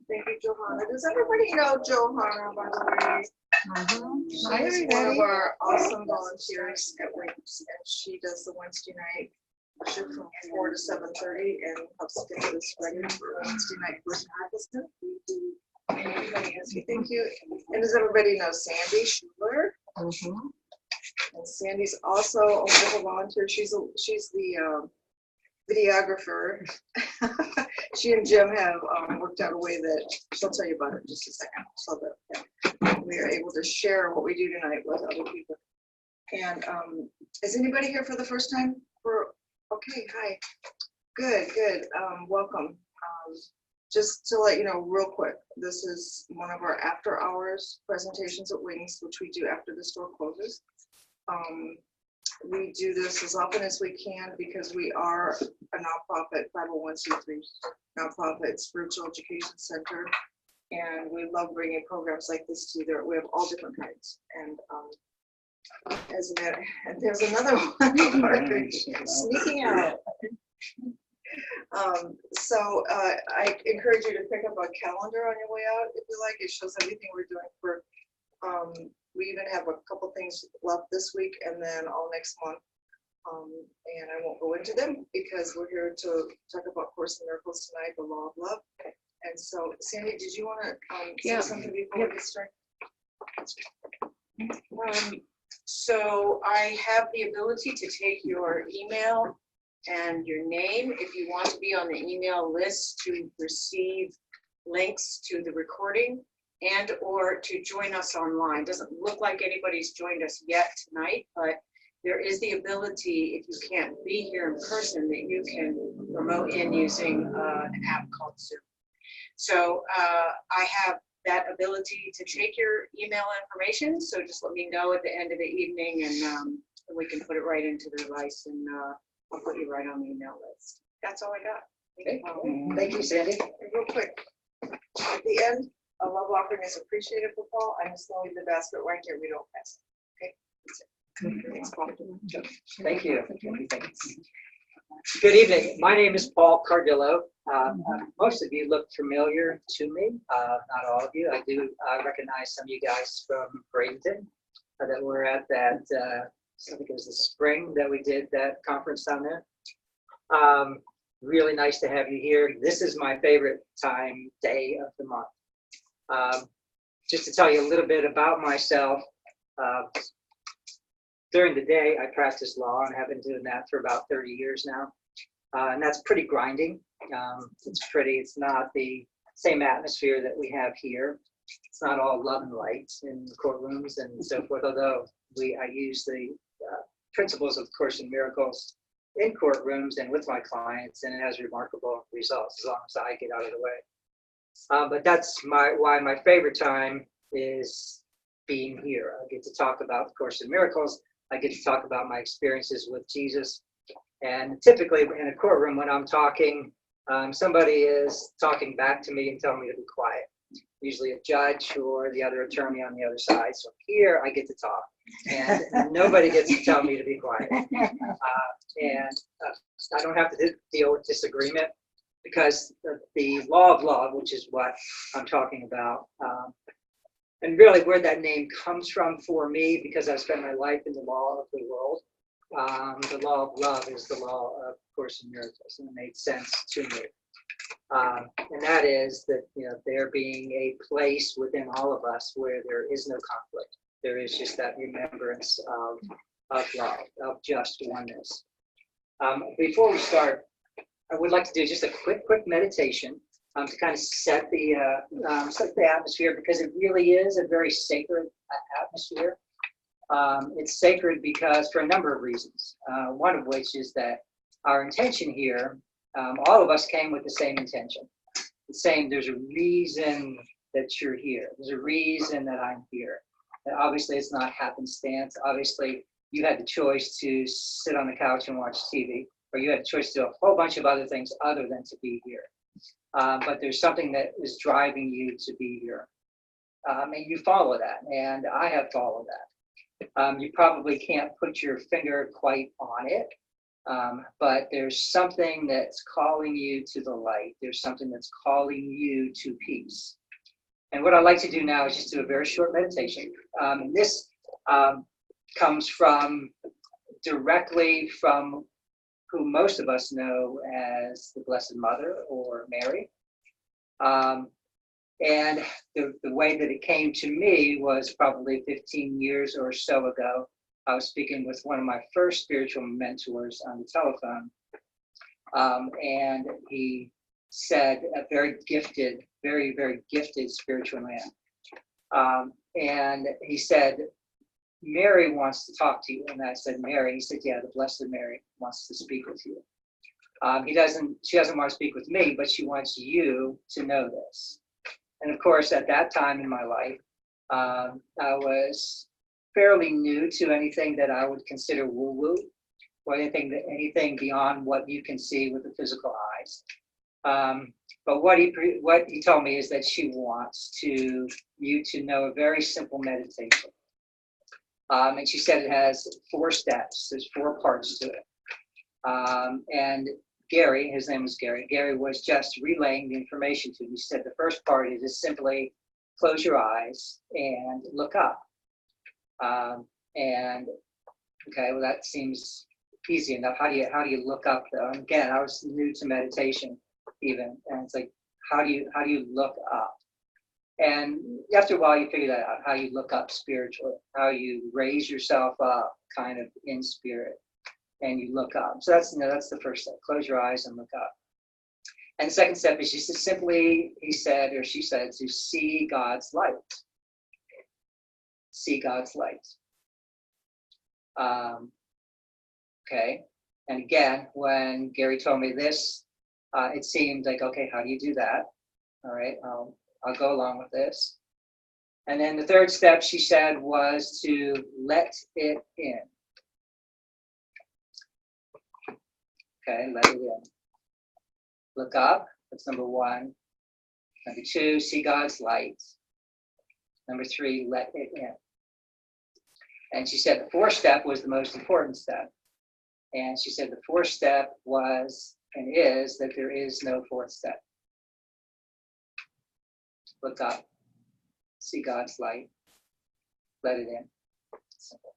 Thank you, Johanna. Does everybody know Johanna, by the way? Hi, She's one everybody. of our awesome volunteers at Wings, and she does the Wednesday night shift from 4 to 7:30 and helps get to this ready for Wednesday night first harvest. Thank you. And does everybody know Sandy Schuler? And Sandy's also a wonderful volunteer. She's the videographer. She and Jim have worked out a way that she'll tell you about it in just a second, so that we are able to share what we do tonight with other people. And is anybody here for the first time? Okay, hi. Good. Welcome. Just to let you know real quick, this is one of our after hours presentations at Wings, which we do after the store closes. We do this as often as we can because we are a nonprofit 501c3 nonprofit spiritual education center, and we love bringing programs like this to there. We have all different kinds, and and there's another one sneaking out. So I encourage you to pick up a calendar on your way out if you like. It shows everything we're doing for. We even have a couple things left this week and then all next month. And I won't go into them because we're here to talk about Course in Miracles tonight, the Law of Love. And so, Sandy, did you want to say something before we get started? So I have the ability to take your email and your name if you want to be on the email list to receive links to the recording and or to join us online. Doesn't look like anybody's joined us yet tonight, but there is the ability, if you can't be here in person, that you can remote in using an app called Zoom. So I have that ability to take your email information, so just let me know at the end of the evening, and we can put it right into the device, and I'll put you right on the email list. That's all I got. Thank you, Sandy. Real quick, at the end, a love offering is appreciated for Paul. I'm just going to leave the basket right here. We don't pass it. Okay? That's it. Thanks, Paul. Thank you. Good evening. My name is Paul Cardillo. Most of you look familiar to me. Not all of you. I do recognize some of you guys from Bradenton that were at that, I think it was the spring that we did that conference down there. Really nice to have you here. This is my favorite day of the month. Just to tell you a little bit about myself, during the day I practice law and have been doing that for about 30 years now. And that's pretty grinding. It's not the same atmosphere that we have here. It's not all love and light in courtrooms and so forth, although I use the principles of Course in Miracles in courtrooms and with my clients, and it has remarkable results as long as I get out of the way. But that's why my favorite time is being here. I get to talk about the Course in Miracles. I get to talk about my experiences with Jesus. And typically in a courtroom, when I'm talking, somebody is talking back to me and telling me to be quiet. Usually a judge or the other attorney on the other side. So here I get to talk, and nobody gets to tell me to be quiet. And I don't have to deal with disagreement because the Law of Love, which is what I'm talking about, and really where that name comes from for me, because I've spent my life in the law of the world. The Law of Love is the law of Course in Miracles, and it made sense to me. And that is that, there being a place within all of us where there is no conflict. There is just that remembrance of love, of just oneness. Before we start, I would like to do just a quick meditation to kind of set the atmosphere, because it really is a very sacred atmosphere. It's sacred because for a number of reasons. One of which is that our intention here, all of us came with the same intention. There's a reason that you're here. There's a reason that I'm here. And obviously, it's not happenstance. Obviously, you had the choice to sit on the couch and watch TV, or you had the choice to do a whole bunch of other things other than to be here. But there's something that is driving you to be here. And you follow that, and I have followed that. You probably can't put your finger quite on it, But there's something that's calling you to the light. There's something that's calling you to peace. And what I'd like to do now is just do a very short meditation. And this comes from directly from who most of us know as the Blessed Mother or Mary. And the way that it came to me was probably 15 years or so ago. I was speaking with one of my first spiritual mentors on the telephone. And he said, a very gifted, very, very gifted spiritual man. And he said, Mary wants to talk to you. And I said, Mary? He said, yeah, the Blessed Mary wants to speak with you. She doesn't want to speak with me, but she wants you to know this. And of course, at that time in my life, I was fairly new to anything that I would consider woo-woo, or anything beyond what you can see with the physical eyes. But what he told me is that she wants you to know a very simple meditation. And she said it has 4 steps. There's 4 parts to it. And Gary, his name was Gary. Gary was just relaying the information to me. He said the first part is just simply close your eyes and look up. And okay, well that seems easy enough. How do you look up though? And again, I was new to meditation even, and it's like how do you look up? And after a while, you figure that out, how you look up spiritually, how you raise yourself up kind of in spirit, and you look up. So that's the first step. Close your eyes and look up. And the second step is just to simply, he said, or she said, to see God's light. See God's light. Okay. And again, when Gary told me this, it seemed like, okay, how do you do that? All right, I'll go along with this. And then the third step, she said, was to let it in. Okay, let it in. Look up, that's number 1. Number 2, see God's light. Number 3, let it in. And she said the 4th step was the most important step. And she said the 4th step was and is that there is no 4th step. Look up, see God's light, let it in. Simple.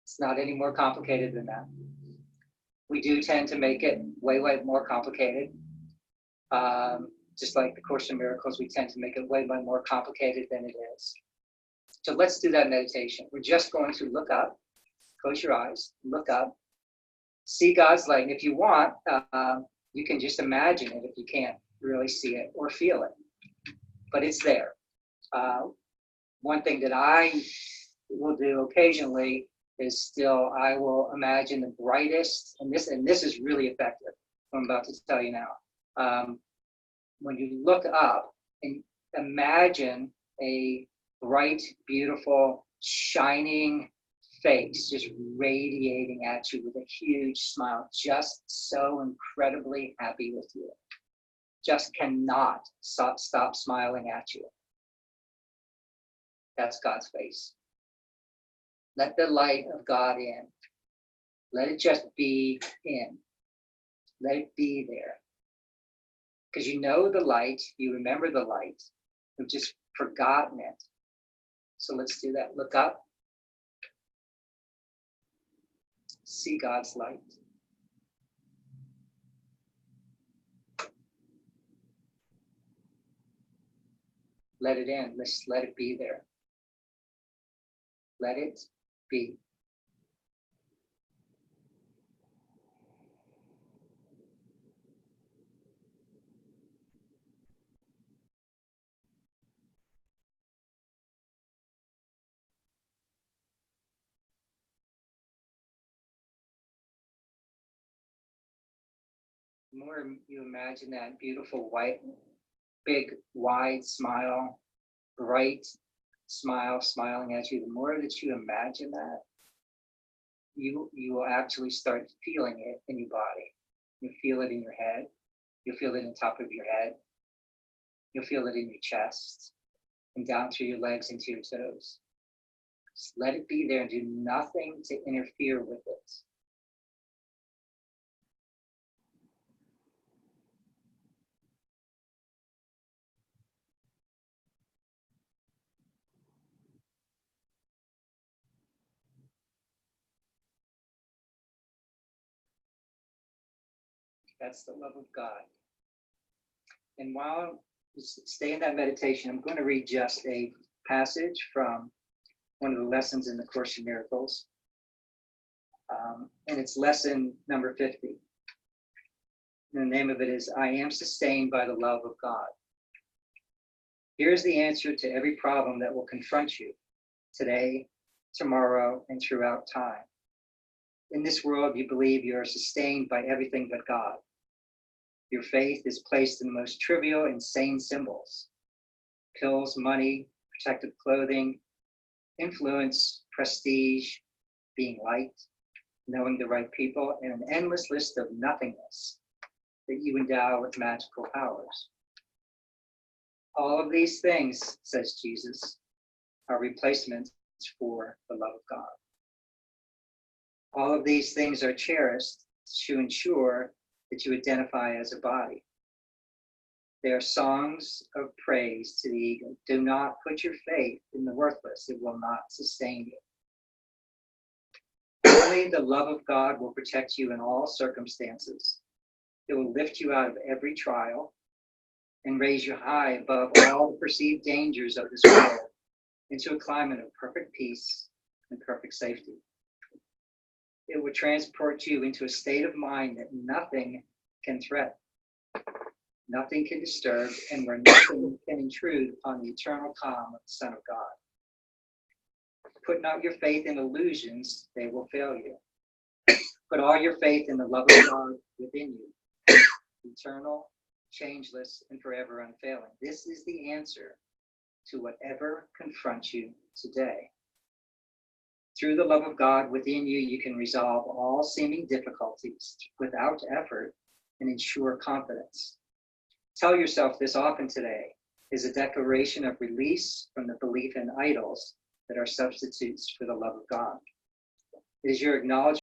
It's not any more complicated than that. We do tend to make it way, way more complicated. Just like the Course in Miracles, we tend to make it way, way more complicated than it is. So let's do that meditation. We're just going to look up, close your eyes, look up, see God's light. And if you want, you can just imagine it if you can't really see it or feel it. But it's there. One thing that I will do occasionally is I will imagine the brightest, and this is really effective, what I'm about to tell you now. When you look up and imagine a bright, beautiful, shining face just radiating at you with a huge smile, just so incredibly happy with you. Just cannot stop smiling at you. That's God's face. Let the light of God in. Let it just be in. Let it be there. Because you know the light, you remember the light, you've just forgotten it. So let's do that. Look up. See God's light. Let it in. Let's let it be there. Let it be. The more you imagine that beautiful white, big, wide smile, bright smile smiling at you, the more that you imagine that, you will actually start feeling it in your body. You'll feel it in your head. You'll feel it in the top of your head. You'll feel it in your chest and down through your legs into your toes. Just let it be there and do nothing to interfere with it. That's the love of God. And while you stay in that meditation, I'm going to read just a passage from one of the lessons in the Course in Miracles. And it's lesson number 50. And the name of it is, I am sustained by the love of God. Here's the answer to every problem that will confront you today, tomorrow, and throughout time. In this world, you believe you are sustained by everything but God. Your faith is placed in the most trivial, insane symbols: pills, money, protective clothing, influence, prestige, being liked, knowing the right people, and an endless list of nothingness that you endow with magical powers. All of these things, says Jesus, are replacements for the love of God. All of these things are cherished to ensure that you identify as a body. They are songs of praise to the ego. Do not put your faith in the worthless. It will not sustain you. Only the love of God will protect you in all circumstances. It will lift you out of every trial and raise you high above all the perceived dangers of this world into a climate of perfect peace and perfect safety. It will transport you into a state of mind that nothing can threaten, nothing can disturb, and where nothing can intrude upon the eternal calm of the Son of God. Put not your faith in illusions, they will fail you. Put all your faith in the love of God within you, eternal, changeless, and forever unfailing. This is the answer to whatever confronts you today. Through the love of God within you, you can resolve all seeming difficulties without effort and ensure confidence. Tell yourself this often today is a declaration of release from the belief in idols that are substitutes for the love of God. It is your acknowledgement